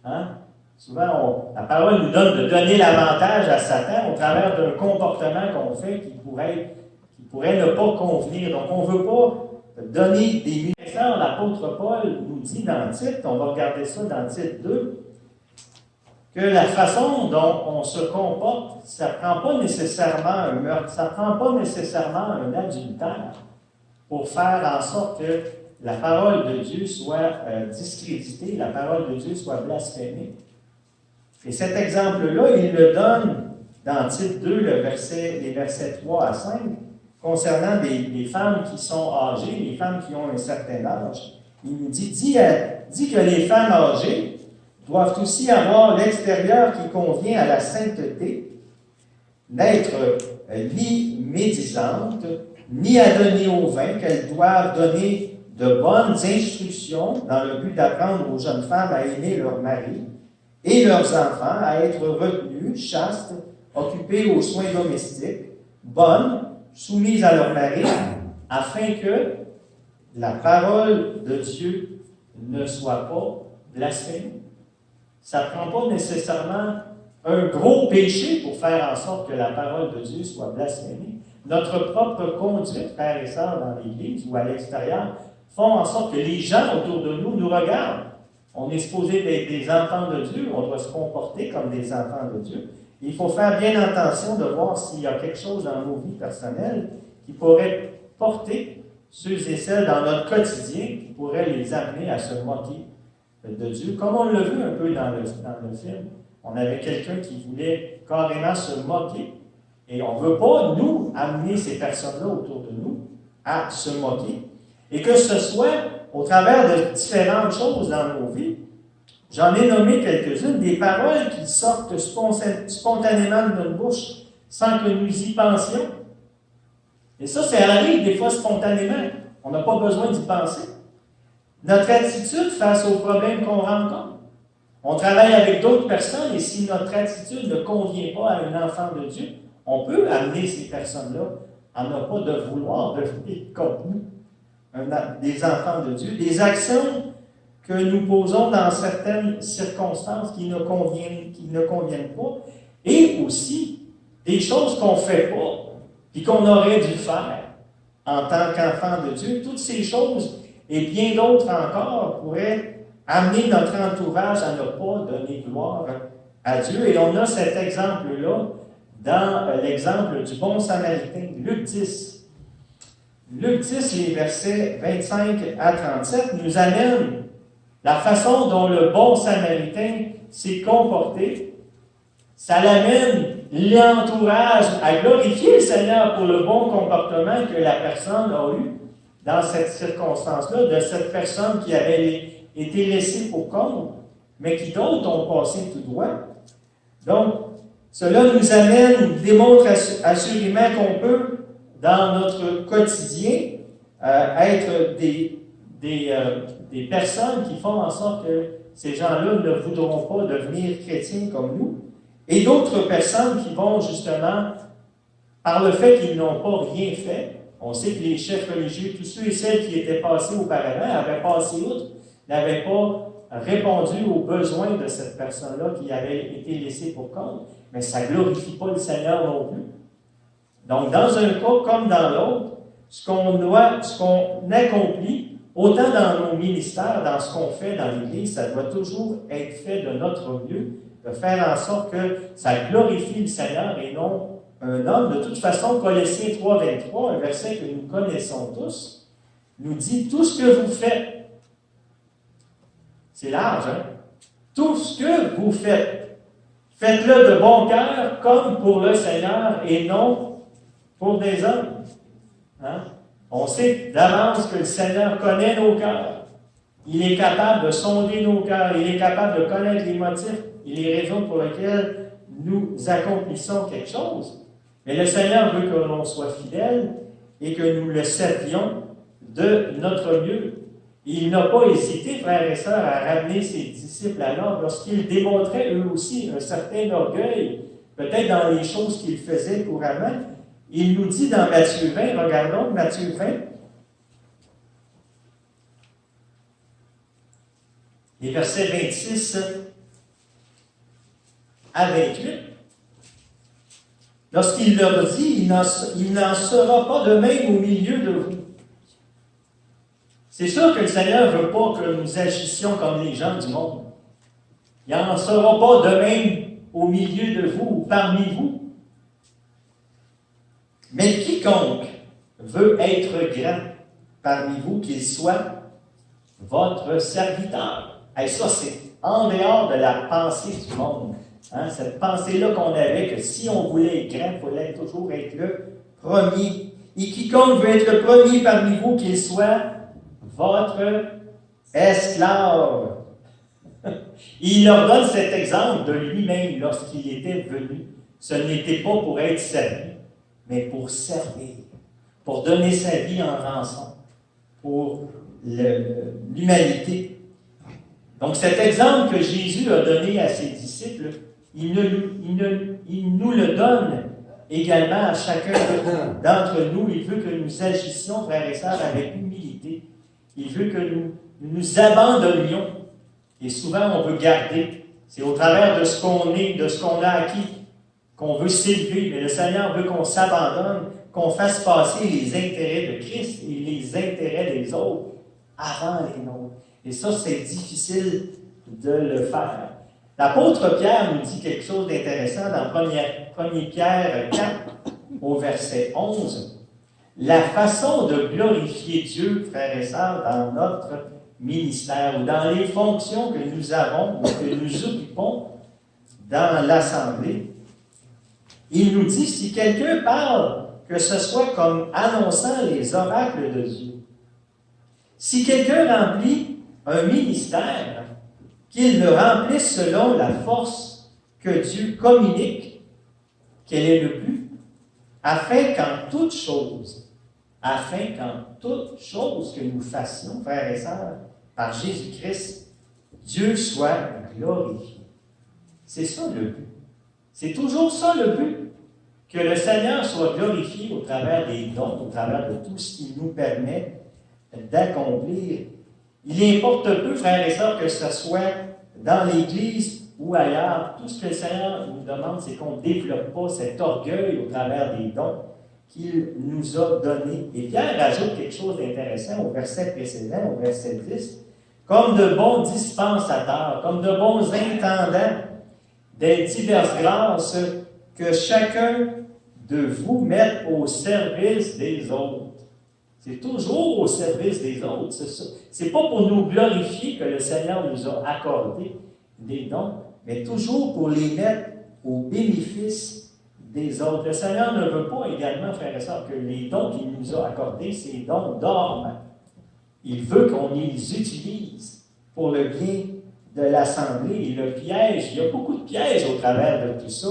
Hein? Souvent, la parole nous donne de donner l'avantage à Satan au travers d'un comportement qu'on fait qui pourrait ne pas convenir. Donc, on ne veut pas donner des munitions. L'apôtre Paul nous dit dans Tite, on va regarder ça dans Tite 2, que la façon dont on se comporte, ça ne prend pas nécessairement un meurtre, ça ne prend pas nécessairement un adultère pour faire en sorte que la parole de Dieu soit discréditée, la parole de Dieu soit blasphémée. Et cet exemple-là, il le donne dans Tite 2, les versets 3 à 5, concernant des femmes qui sont âgées, les femmes qui ont un certain âge. Il nous dit que les femmes âgées doivent aussi avoir l'extérieur qui convient à la sainteté, n'être ni médisantes, ni à donner au vin, qu'elles doivent donner de bonnes instructions dans le but d'apprendre aux jeunes femmes à aimer leur mari et leurs enfants, à être retenues, chastes, occupées aux soins domestiques, bonnes, soumises à leur mari, afin que la parole de Dieu ne soit pas blasphémée. Ça ne prend pas nécessairement un gros péché pour faire en sorte que la parole de Dieu soit blasphémée. Notre propre conduite, frères et sœurs, dans l'Église ou à l'extérieur, font en sorte que les gens autour de nous nous regardent. On est supposé être des enfants de Dieu, on doit se comporter comme des enfants de Dieu. Il faut faire bien attention de voir s'il y a quelque chose dans nos vies personnelles qui pourrait porter ceux et celles dans notre quotidien, qui pourrait les amener à se moquer de Dieu, comme on l'a vu un peu dans le film. On avait quelqu'un qui voulait carrément se moquer, et on ne veut pas, nous, amener ces personnes-là autour de nous à se moquer, et que ce soit au travers de différentes choses dans nos vies. J'en ai nommé quelques-unes, des paroles qui sortent spontanément de notre bouche sans que nous y pensions. Et ça arrive des fois spontanément. On n'a pas besoin d'y penser. Notre attitude face aux problèmes qu'on rencontre. On travaille avec d'autres personnes et si notre attitude ne convient pas à un enfant de Dieu, on peut amener ces personnes-là à ne pas de vouloir devenir comme nous, des enfants de Dieu. Des actions que nous posons dans certaines circonstances qui ne conviennent pas, et aussi des choses qu'on ne fait pas, puis qu'on aurait dû faire en tant qu'enfant de Dieu. Toutes ces choses, et bien d'autres encore, pourraient amener notre entourage à ne pas donner gloire à Dieu. Et on a cet exemple-là dans l'exemple du bon Samaritain, Luc 10. Luc 10, les versets 25 à 37, nous amènent la façon dont le bon Samaritain s'est comporté. Ça l'amène l'entourage à glorifier le Seigneur pour le bon comportement que la personne a eu dans cette circonstance-là, de cette personne qui avait été laissée pour compte, mais qui d'autres ont passé tout droit. Donc, cela démontre assurément qu'on peut, dans notre quotidien, être des personnes qui font en sorte que ces gens-là ne voudront pas devenir chrétiens comme nous, et d'autres personnes qui vont justement, par le fait qu'ils n'ont pas rien fait, on sait que les chefs religieux, tous ceux et celles qui étaient passés auparavant, avaient passé outre, n'avaient pas répondu aux besoins de cette personne-là qui avait été laissée pour compte, mais ça ne glorifie pas le Seigneur non plus. Donc, dans un cas comme dans l'autre, ce qu'on accomplit, autant dans nos ministères, dans ce qu'on fait dans l'Église, ça doit toujours être fait de notre mieux, de faire en sorte que ça glorifie le Seigneur et non un homme. De toute façon, Colossiens 3, 23, un verset que nous connaissons tous, nous dit « Tout ce que vous faites », c'est large, hein? Tout ce que vous faites, faites-le de bon cœur comme pour le Seigneur et non pour des hommes. Hein? On sait d'avance que le Seigneur connaît nos cœurs. Il est capable de sonder nos cœurs. Il est capable de connaître les motifs et les raisons pour lesquelles nous accomplissons quelque chose. Mais le Seigneur veut que l'on soit fidèle et que nous le servions de notre mieux. Il n'a pas hésité, frères et sœurs, à ramener ses disciples à l'ordre lorsqu'ils démontraient eux aussi un certain orgueil, peut-être dans les choses qu'ils faisaient couramment. Il nous dit dans Matthieu 20, regardons Matthieu 20, les versets 26 à 28. Lorsqu'il leur dit, il n'en sera pas de même au milieu de vous. C'est sûr que le Seigneur ne veut pas que nous agissions comme les gens du monde. Il n'en sera pas de même au milieu de vous ou parmi vous. Mais quiconque veut être grand parmi vous, qu'il soit votre serviteur. Et ça, c'est en dehors de la pensée du monde. Hein? Cette pensée-là qu'on avait, que si on voulait être grand, il fallait toujours être le premier. Et quiconque veut être le premier parmi vous, qu'il soit votre esclave. Il leur donne cet exemple de lui-même lorsqu'il était venu. Ce n'était pas pour être servi, mais pour servir, pour donner sa vie en rançon pour l'humanité. Donc cet exemple que Jésus a donné à ses disciples, il nous le donne également à chacun d'entre nous. Il veut que nous agissions, frères et sœurs, avec humilité. Il veut que nous nous abandonnions. Et souvent, on veut garder. C'est au travers de ce qu'on est, de ce qu'on a acquis, qu'on veut s'élever. Mais le Seigneur veut qu'on s'abandonne, qu'on fasse passer les intérêts de Christ et les intérêts des autres avant les nôtres. Et ça, c'est difficile de le faire. L'apôtre Pierre nous dit quelque chose d'intéressant dans 1 Pierre 4, au verset 11. La façon de glorifier Dieu, frères et sœurs, dans notre ministère ou dans les fonctions que nous avons ou que nous occupons dans l'Assemblée, il nous dit, si quelqu'un parle, que ce soit comme annonçant les oracles de Dieu. Si quelqu'un remplit un ministère, qu'il le remplisse selon la force que Dieu communique, quel est le but? Afin qu'en toute chose que nous fassions, frères et sœurs, par Jésus-Christ, Dieu soit glorifié. C'est ça le but. C'est toujours ça le but. Que le Seigneur soit glorifié au travers des dons, au travers de tout ce qui nous permet d'accomplir. Il importe peu, frères et sœurs, que ce soit dans l'Église ou ailleurs. Tout ce que le Seigneur nous demande, c'est qu'on ne développe pas cet orgueil au travers des dons qu'il nous a donnés. Et Pierre ajoute quelque chose d'intéressant au verset précédent, au verset 10. Comme de bons dispensateurs, comme de bons intendants des diverses grâces que chacun de vous mette au service des autres. C'est toujours au service des autres, c'est ça. C'est pas pour nous glorifier que le Seigneur nous a accordé des dons, mais toujours pour les mettre au bénéfice des autres. Le Seigneur ne veut pas également, frères et sœurs, que les dons qu'il nous a accordés, ces dons dorment. Il veut qu'on les utilise pour le bien de l'Assemblée. Et le piège, il y a beaucoup de pièges au travers de tout ça,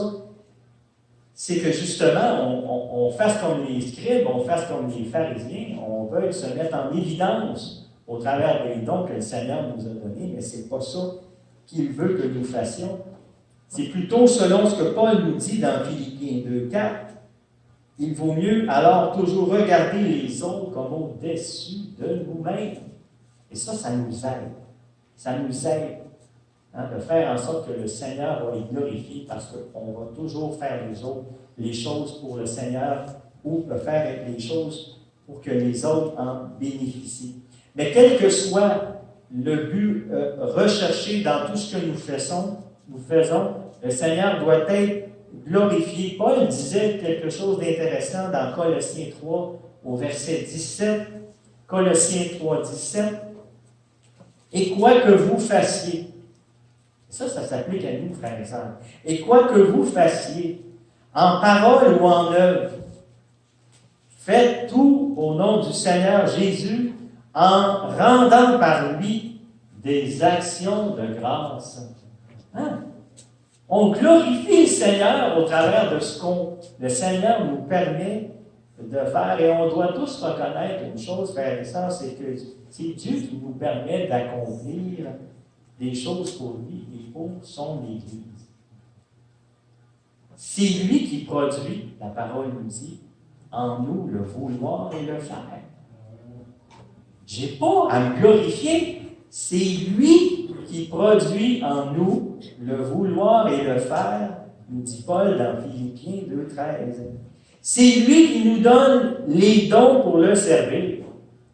c'est que justement, on fasse comme les scribes, on fasse comme les pharisiens, on veut se mettre en évidence au travers des dons que le Seigneur nous a donnés, mais ce n'est pas ça qu'il veut que nous fassions. C'est plutôt selon ce que Paul nous dit dans Philippiens 2,4. Il vaut mieux alors toujours regarder les autres comme au-dessus de nous-mêmes. Et ça nous aide. Ça nous aide. De faire en sorte que le Seigneur va être glorifié parce qu'on va toujours faire les choses pour le Seigneur ou faire les choses pour que les autres en bénéficient. Mais quel que soit le but recherché dans tout ce que nous faisons, le Seigneur doit être glorifié. Paul disait quelque chose d'intéressant dans Colossiens 3 au verset 17. Colossiens 3, 17. Et quoi que vous fassiez, ça s'applique à nous, frères et sœurs. Et quoi que vous fassiez, en parole ou en œuvre, faites tout au nom du Seigneur Jésus, en rendant par lui des actions de grâce. Hein? On glorifie le Seigneur au travers de ce que le Seigneur nous permet de faire. Et on doit tous reconnaître une chose, frères et sœurs, c'est que c'est Dieu qui nous permet d'accomplir des choses pour lui et pour son Église. C'est lui qui produit, la parole nous dit, en nous le vouloir et le faire. Je n'ai pas à me glorifier, c'est lui qui produit en nous le vouloir et le faire, nous dit Paul dans Philippiens 2,13. C'est lui qui nous donne les dons pour le servir.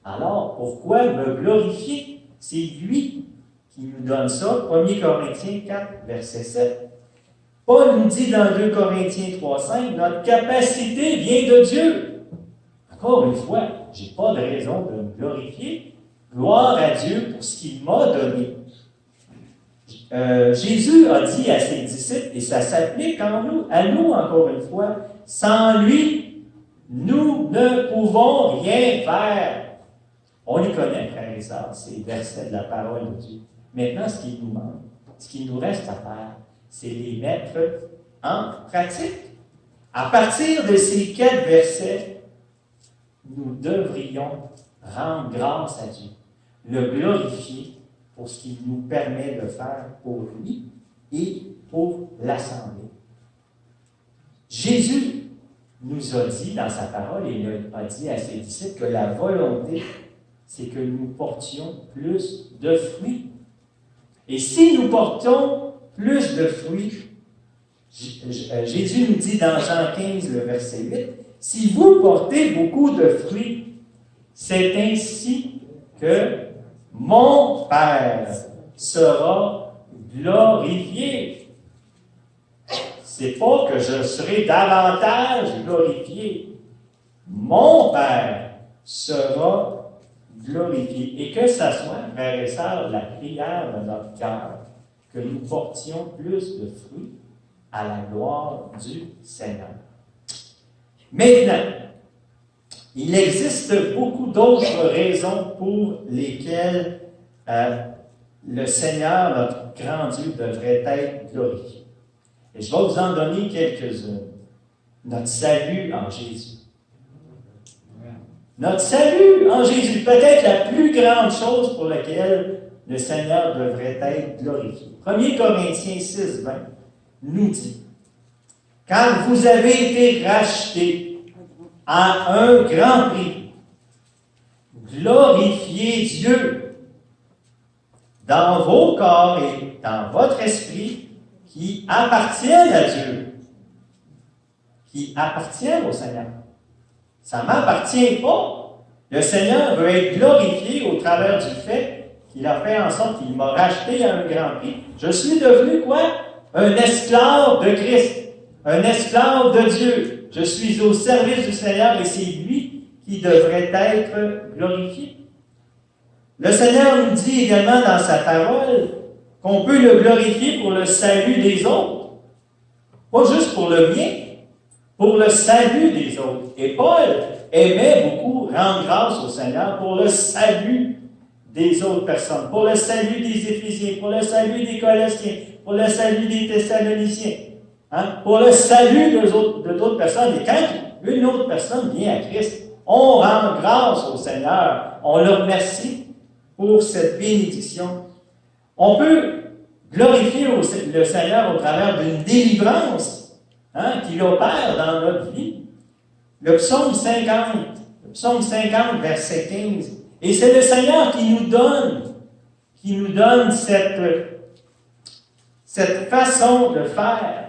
Alors, pourquoi me glorifier? C'est lui qui nous donne ça. 1 Corinthiens 4, verset 7. Paul nous dit dans 2 Corinthiens 3, 5, notre capacité vient de Dieu. Encore une fois, je n'ai pas de raison de me glorifier. Gloire à Dieu pour ce qu'il m'a donné. Jésus a dit à ses disciples, et ça s'applique à nous encore une fois, sans lui, nous ne pouvons rien faire. On les connaît, frères et sœurs, ces versets de la parole de Dieu. Maintenant, ce qui nous manque, ce qui nous reste à faire, c'est les mettre en pratique. À partir de ces 4 versets, nous devrions rendre grâce à Dieu, le glorifier pour ce qu'il nous permet de faire pour lui et pour l'Assemblée. Jésus nous a dit dans sa parole, et il a dit à ses disciples que la volonté, c'est que nous portions plus de fruits. Et si nous portons plus de fruits, Jésus nous dit dans Jean 15, le verset 8, « Si vous portez beaucoup de fruits, c'est ainsi que mon Père sera glorifié. » C'est pas que je serai davantage glorifié. Mon Père sera glorifié. Et que ça soit, frères et sœurs, la prière de notre cœur, que nous portions plus de fruits à la gloire du Seigneur. Maintenant, Il existe beaucoup d'autres raisons pour lesquelles le Seigneur, notre grand Dieu, devrait être glorifié. Et je vais vous en donner quelques-unes. Notre salut en Jésus. Notre salut en Jésus, peut-être la plus grande chose pour laquelle le Seigneur devrait être glorifié. 1 Corinthiens 6, 20 nous dit, « Car vous avez été rachetés à un grand prix, glorifiez Dieu dans vos corps et dans votre esprit qui appartiennent à Dieu, qui appartiennent au Seigneur. » Ça ne m'appartient pas. Le Seigneur veut être glorifié au travers du fait qu'il a fait en sorte qu'il m'a racheté à un grand prix. Je suis devenu quoi? Un esclave de Christ, un esclave de Dieu. Je suis au service du Seigneur et c'est lui qui devrait être glorifié. Le Seigneur nous dit également dans sa parole qu'on peut le glorifier pour le salut des autres. Pas juste pour le mien, pour le salut des autres. Et Paul aimait beaucoup rendre grâce au Seigneur pour le salut des autres personnes, pour le salut des Éphésiens, pour le salut des Colossiens, pour le salut des Thessaloniciens, pour le salut de d'autres personnes. Et quand une autre personne vient à Christ, on rend grâce au Seigneur, on le remercie pour cette bénédiction. On peut glorifier le Seigneur au travers d'une délivrance qu'il opère dans notre vie. Le psaume 50, verset 15. Et c'est le Seigneur qui nous donne cette façon de faire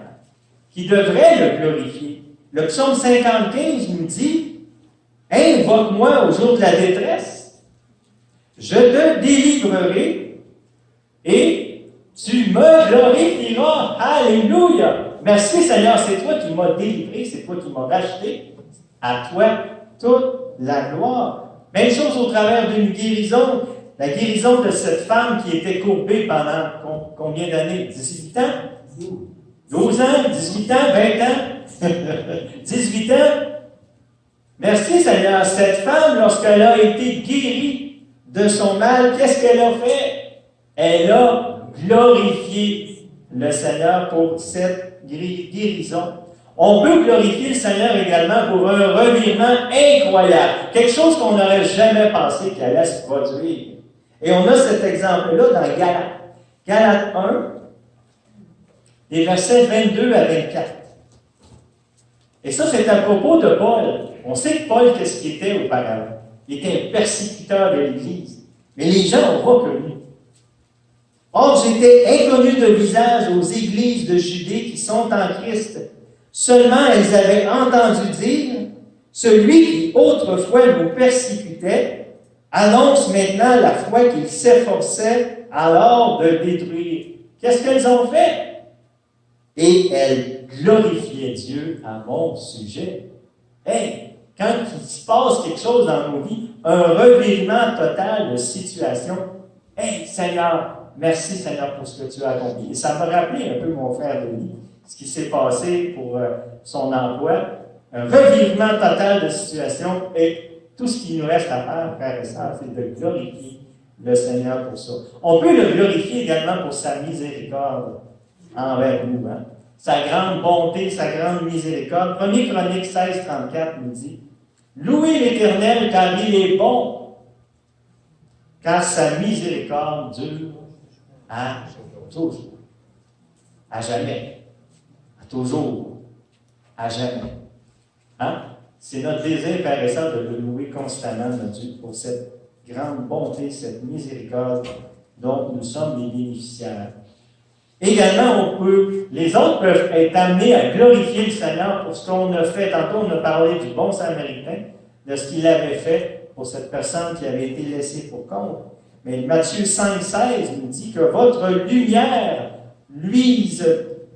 qui devrait le glorifier. Le psaume 55 nous dit, « Invoque-moi au jour de la détresse, je te délivrerai et tu me glorifieras. » Alléluia! Merci Seigneur, c'est toi qui m'as délivré, c'est toi qui m'as racheté. À toi toute la gloire. Même chose au travers d'une guérison. La guérison de cette femme qui était courbée pendant combien d'années? 18 ans? 12 ans? 18 ans? 20 ans? 18 ans? Merci Seigneur. Cette femme, lorsqu'elle a été guérie de son mal, qu'est-ce qu'elle a fait? Elle a glorifié le Seigneur pour cette guérison. On peut glorifier le Seigneur également pour un revirement incroyable. Quelque chose qu'on n'aurait jamais pensé qu'il allait se produire. Et on a cet exemple-là dans Galates. Galates 1, les versets 22 à 24. Et ça, c'est à propos de Paul. On sait que Paul, qu'est-ce qu'il était auparavant? Il était un persécuteur de l'Église. Mais les gens ont reconnu. Or, j'étais inconnu de visage aux églises de Judée qui sont en Christ. Seulement, elles avaient entendu dire, « Celui qui autrefois nous persécutait annonce maintenant la foi qu'il s'efforçait alors de détruire. » Qu'est-ce qu'elles ont fait? Et elles glorifiaient Dieu à mon sujet. Hey, quand il se passe quelque chose dans nos vies, un revirement total de situation, hey, Seigneur, merci Seigneur pour ce que tu as accompli. Et ça m'a rappelé un peu mon frère Denis, ce qui s'est passé pour son emploi, un revirement total de situation et tout ce qui nous reste à faire, frères et sœurs, c'est de glorifier le Seigneur pour ça. On peut le glorifier également pour sa miséricorde envers nous. Sa grande bonté, sa grande miséricorde. 1 Chronique 16, 34 nous dit, « Louez l'Éternel car il est bon, car sa miséricorde dure à toujours, à jamais, à toujours, à jamais. C'est notre désir, Père et Sœur, de le louer constamment, notre Dieu, pour cette grande bonté, cette miséricorde dont nous sommes les bénéficiaires. Également, les autres peuvent être amenés à glorifier le Seigneur pour ce qu'on a fait. Tantôt, on a parlé du bon Samaritain, de ce qu'il avait fait pour cette personne qui avait été laissée pour compte. Mais Matthieu 5, 16 nous dit que votre lumière luise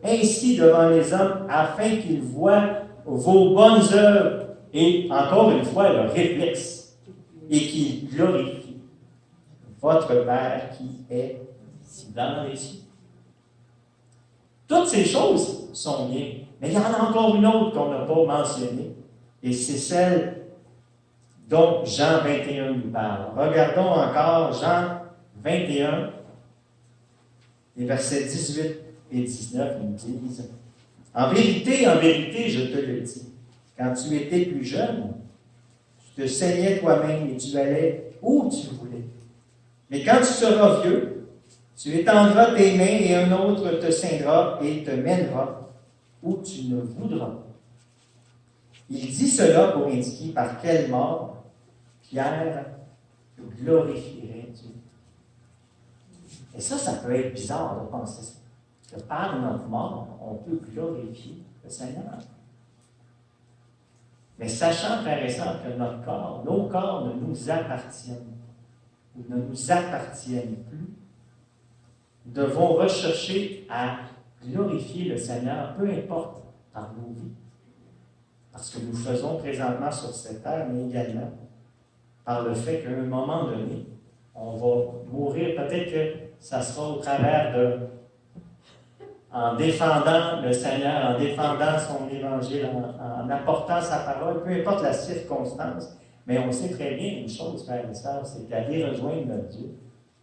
ainsi devant les hommes afin qu'ils voient vos bonnes œuvres et, encore une fois, le réflexe et qu'ils glorifient votre Père qui est dans les cieux. Toutes ces choses sont bien, mais il y en a encore une autre qu'on n'a pas mentionnée, et c'est celle dont Jean 21 nous parle. Regardons encore Jean 21, les versets 18 et 19 nous disent: en vérité, je te le dis, quand tu étais plus jeune, tu te saignais toi-même et tu allais où tu voulais. Mais quand tu seras vieux, tu étendras tes mains et un autre te ceindra et te mènera où tu ne voudras. Il dit cela pour indiquer par quelle mort Pierre glorifierait Dieu. Et ça peut être bizarre de penser ça. Que par notre mort, on peut glorifier le Seigneur. Mais sachant, frères et sœurs, que notre corps, nos corps ne nous appartiennent, ou ne nous appartiennent plus, nous devons rechercher à glorifier le Seigneur, peu importe par nos vies. Parce que nous faisons présentement sur cette terre, mais également par le fait qu'à un moment donné, on va mourir. Peut-être que ça sera au travers en défendant le Seigneur, en défendant son évangile, en apportant sa parole, peu importe la circonstance. Mais on sait très bien une chose, frères et sœurs, c'est qu'aller rejoindre notre Dieu,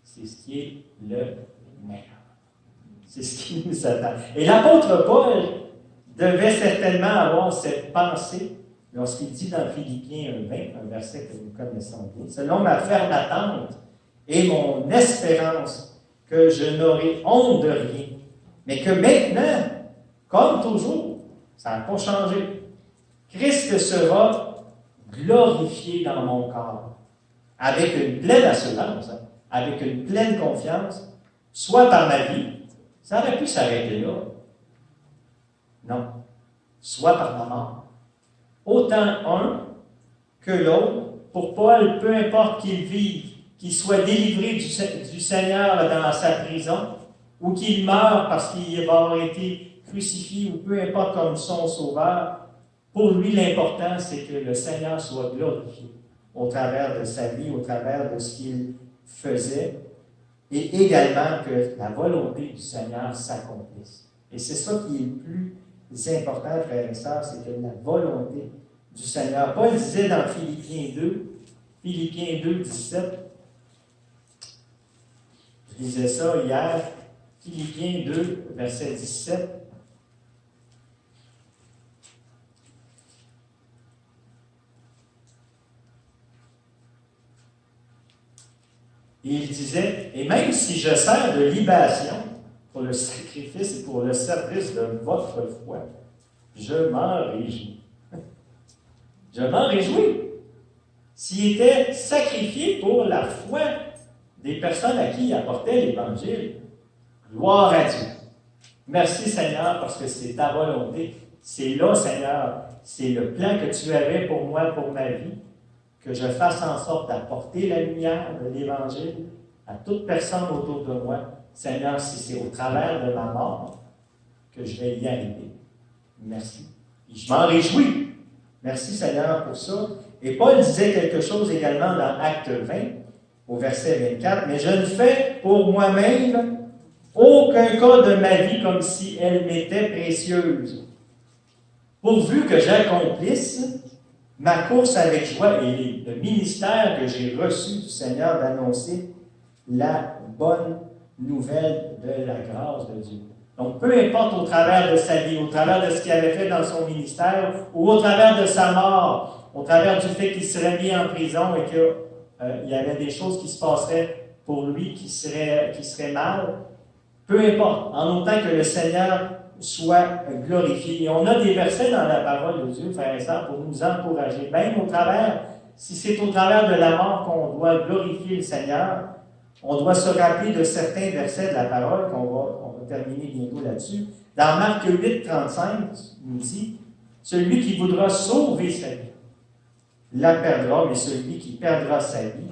c'est ce qui est le meilleur. C'est ce qui nous attend. Et l'apôtre Paul devait certainement avoir cette pensée lorsqu'il dit dans Philippiens 1:20, un verset que nous connaissons bien: selon ma ferme attente et mon espérance, que je n'aurai honte de rien, mais que maintenant, comme toujours, ça n'a pas changé, Christ sera glorifié dans mon corps, avec une pleine assurance, avec une pleine confiance, soit par ma vie, ça aurait pu s'arrêter là. Non. Soit par ma mort. Autant un que l'autre, pour Paul, peu importe qu'il vive, qu'il soit délivré du Seigneur dans sa prison, ou qu'il meure parce qu'il va avoir été crucifié, ou peu importe comme son sauveur, pour lui, l'important, c'est que le Seigneur soit glorifié au travers de sa vie, au travers de ce qu'il faisait, et également que la volonté du Seigneur s'accomplisse. Et c'est ça qui est le plus important, frères et sœurs, c'est que la volonté du Seigneur. Paul disait dans Philippiens 2, 17, je lisais ça hier, Philippiens 2, verset 17. Et il disait: et même si je sers de libation pour le sacrifice et pour le service de votre foi, je m'en réjouis. Je m'en réjouis. S'il était sacrifié pour la foi des personnes à qui il apportait l'Évangile, gloire à Dieu. Merci Seigneur, parce que c'est ta volonté. C'est là, Seigneur, c'est le plan que tu avais pour moi, pour ma vie, que je fasse en sorte d'apporter la lumière de l'Évangile à toute personne autour de moi. Seigneur, si c'est au travers de ma mort que je vais y arriver. Merci. Et je m'en réjouis. Merci Seigneur pour ça. Et Paul disait quelque chose également dans Acte 20, au verset 24, « Mais je ne fais pour moi-même aucun cas de ma vie comme si elle m'était précieuse, pourvu que j'accomplisse ma course avec joie et le ministère que j'ai reçu du Seigneur d'annoncer la bonne nouvelle de la grâce de Dieu. » Donc, peu importe au travers de sa vie, au travers de ce qu'il avait fait dans son ministère, ou au travers de sa mort, au travers du fait qu'il serait mis en prison et qu'il y avait des choses qui se passeraient pour lui qui seraient mal, peu importe, en autant que le Seigneur soit glorifié. Et on a des versets dans la parole de Dieu, frères et sœurs, pour nous encourager. Même au travers, si c'est au travers de la mort qu'on doit glorifier le Seigneur, on doit se rappeler de certains versets de la parole on va terminer bientôt là-dessus. Dans Marc 8, 35, il nous dit: celui qui voudra sauver sa vie la perdra, mais celui qui perdra sa vie,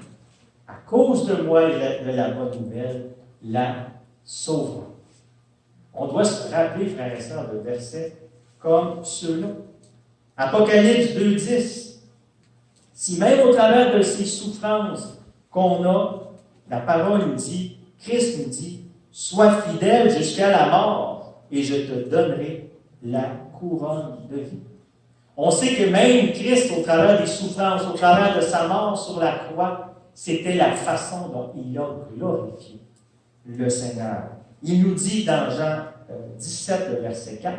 à cause de moi et de la bonne nouvelle, la sauvera. On doit se rappeler, frères et sœurs, de versets comme ceux-là. Apocalypse 2, 10. Si même au travers de ces souffrances qu'on a, la parole nous dit, Christ nous dit: sois fidèle jusqu'à la mort et je te donnerai la couronne de vie. On sait que même Christ, au travers des souffrances, au travers de sa mort sur la croix, c'était la façon dont il a glorifié le Seigneur. Il nous dit dans Jean 17, le verset 4,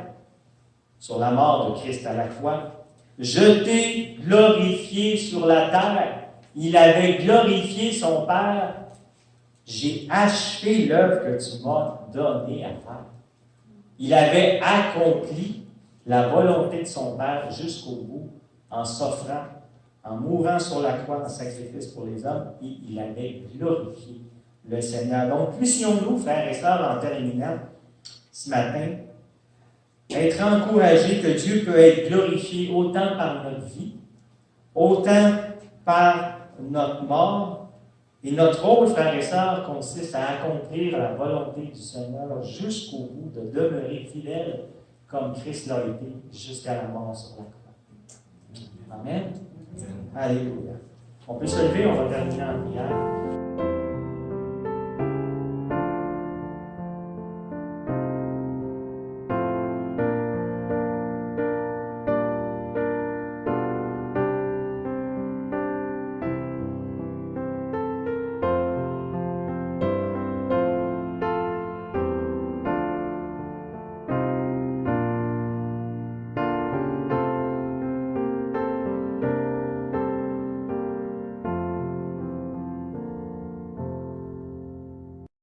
sur la mort de Christ à la croix, « Je t'ai glorifié sur la terre. » Il avait glorifié son Père. « J'ai achevé l'œuvre que tu m'as donnée à faire. » Il avait accompli la volonté de son Père jusqu'au bout, en s'offrant, en mourant sur la croix en sacrifice pour les hommes, et il avait glorifié le Seigneur. Donc, puissions-nous, frères et sœurs, en terminant ce matin, être encouragés que Dieu peut être glorifié autant par notre vie, autant par notre mort. Et notre rôle, frères et sœurs, consiste à accomplir la volonté du Seigneur jusqu'au bout, de demeurer fidèle comme Christ l'a été jusqu'à la mort sur la croix. Amen. Alléluia. On peut se lever, on va terminer en prière.